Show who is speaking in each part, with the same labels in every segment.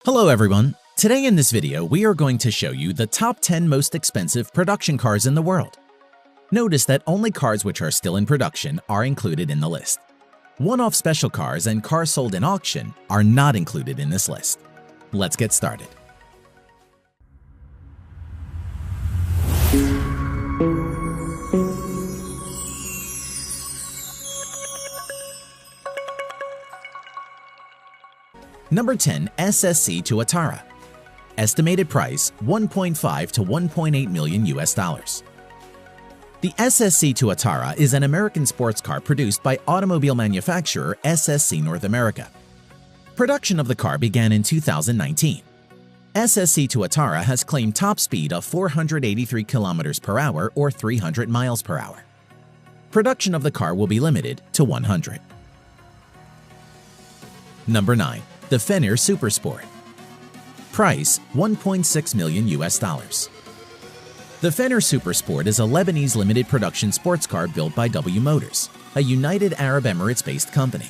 Speaker 1: Hello everyone! Today in this video, we are going to show you the top 10 most expensive production cars in the world. Notice that only cars which are still in production are included in the list. One-off special cars and cars sold in auction are not included in this list. Let's get started. Number 10. SSC Tuatara. Estimated price $1.5 to $1.8 million US. The SSC Tuatara is an American sports car produced by automobile manufacturer SSC North America. Production of the car began in 2019. SSC Tuatara has claimed top speed of 483 km per hour or 300 miles per hour. Production of the car will be limited to 100. Number 9. The Fenrir Supersport. Price $1.6 million US. The Fenrir Supersport is a Lebanese limited production sports car built by W Motors, a United Arab Emirates-based company.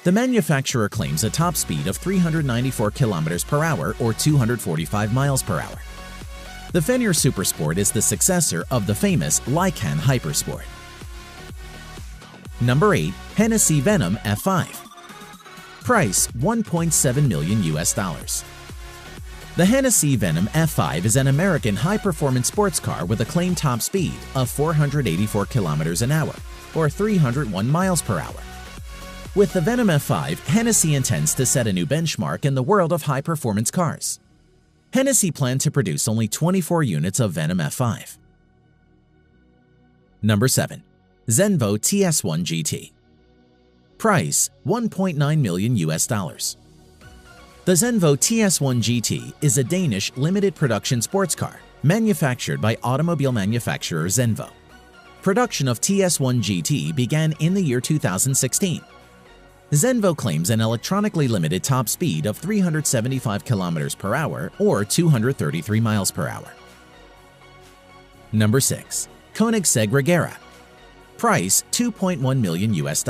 Speaker 1: The manufacturer claims a top speed of 394 km per hour or 245 miles per hour. The Fenrir Supersport is the successor of the famous Lykan Hypersport. Number 8. Hennessy Venom F5. Price $1.7 million US. The Hennessy Venom F5 is an American high-performance sports car with a claimed top speed of 484 km an hour or 301 miles per hour. With the Venom F5, Hennessy intends to set a new benchmark in the world of high-performance cars. Hennessy planned to produce only 24 units of Venom F5. Number 7. Zenvo TS1 GT. Price $1.9 million US. The Zenvo TS1 GT is a Danish limited production sports car manufactured by automobile manufacturer Zenvo. Production of TS1 GT began in the year 2016. Zenvo claims an electronically limited top speed of 375 km per hour or 233 miles per hour. Number 6. Koenigsegg Regera. Price $2.1 million US.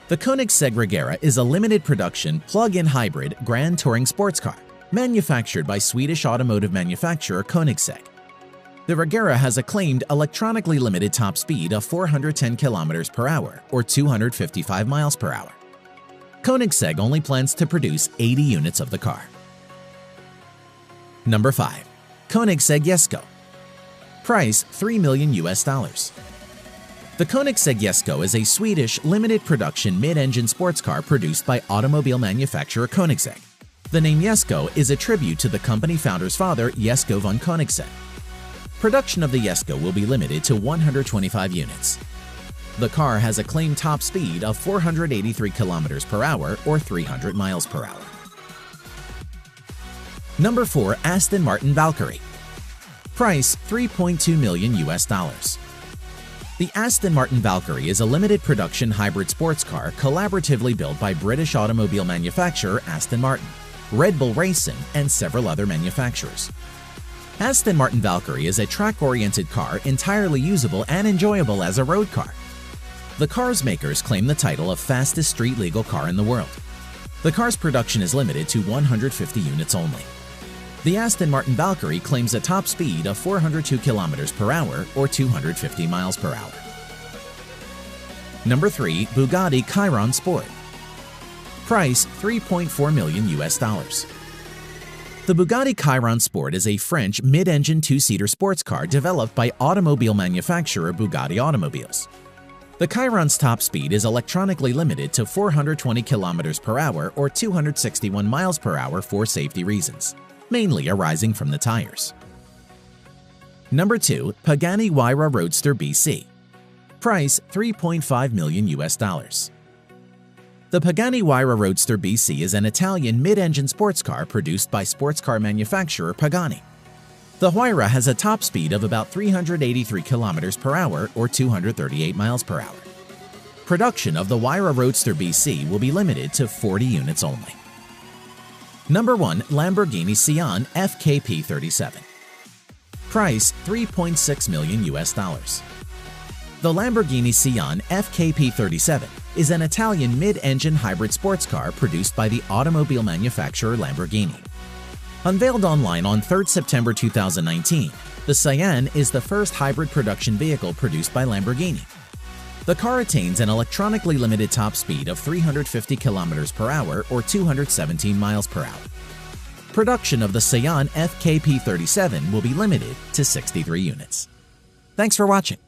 Speaker 1: The Koenigsegg Regera is a limited production plug-in hybrid grand touring sports car manufactured by Swedish automotive manufacturer Koenigsegg. The Regera has a claimed electronically limited top speed of 410 km per hour or 255 miles per hour. Koenigsegg only plans to produce 80 units of the car. Number 5. Koenigsegg Jesko. Price $3 million US. The Koenigsegg Jesko is a Swedish limited production mid-engine sports car produced by automobile manufacturer Koenigsegg. The name Jesko is a tribute to the company founder's father, Jesko von Koenigsegg. Production of the Jesko will be limited to 125 units. The car has a claimed top speed of 483 km per hour or 300 miles per hour. Number 4. Aston Martin Valkyrie. Price $3.2 million US. The Aston Martin Valkyrie is a limited production hybrid sports car collaboratively built by British automobile manufacturer Aston Martin, Red Bull Racing, and several other manufacturers. Aston Martin Valkyrie is a track-oriented car entirely usable and enjoyable as a road car. The car's makers claim the title of fastest street-legal car in the world. The car's production is limited to 150 units only. The Aston Martin Valkyrie claims a top speed of 402 km per hour or 250 miles per hour. Number 3. Bugatti Chiron Sport. Price $3.4 million US. The Bugatti Chiron Sport is a French mid-engine two-seater sports car developed by automobile manufacturer Bugatti Automobiles. The Chiron's top speed is electronically limited to 420 km per hour or 261 miles per hour for safety reasons, mainly arising from the tires. Number 2. Pagani Huayra Roadster BC. Price $3.5 million US. The Pagani Huayra Roadster BC is an Italian mid-engine sports car produced by sports car manufacturer Pagani. The Huayra has a top speed of about 383 km per hour or 238 miles per hour. Production of the Huayra Roadster BC will be limited to 40 units only. Number 1. Lamborghini Sián FKP37. Price $3.6 million US. The Lamborghini Sián FKP37 is an Italian mid-engine hybrid sports car produced by the automobile manufacturer Lamborghini. Unveiled online on 3 September 2019, the Cayenne is the first hybrid production vehicle produced by Lamborghini. The car attains an electronically limited top speed of 350 km per hour or 217 miles per hour. Production of the Cayenne FKP37 will be limited to 63 units. Thanks for watching.